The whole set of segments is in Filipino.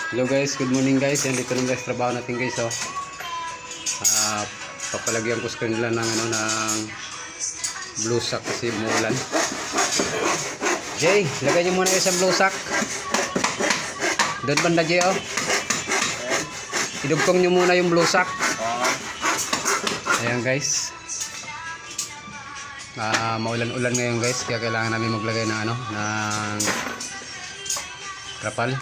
Hello guys, good morning guys. Yan dito ng guys trabaho natin guys oh. Papalagyan ko sa kanila ng blue sack kasi umuulan. Jay, lagay niyo muna yung sa blue sack. Doon banda Jay oh. Idugtong niyo muna yung blue sack. Ayan guys. Maulan-ulan ngayon guys, kaya kailangan namin maglagay ng ng trapal.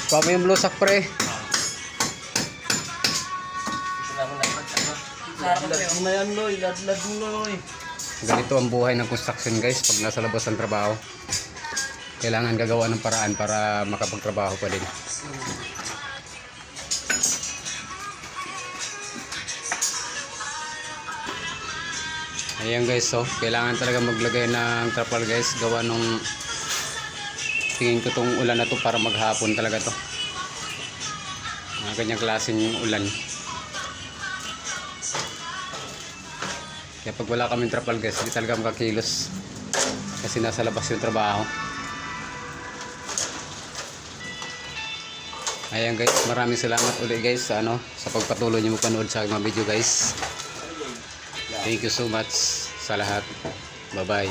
Kuha mo yung blue sack pre. Ganito ang buhay ng construction guys pag nasa labas ng trabaho. Kailangan gagawa ng paraan para makapagtrabaho pa din. Ayan guys, so kailangan talaga maglagay ng trapal guys. Gawa nung tingin ko tong ulan na to para maghapon talaga to. Ganyang klaseng ulan. Kaya pag wala kaming trapal guys, hindi talaga makakilos. Kasi nasa labas yung trabaho. Ayan guys, maraming salamat ulit guys sa pagpatuloy niyo mapanood sa aking mga video guys. Thank you so much sa lahat. Bye bye.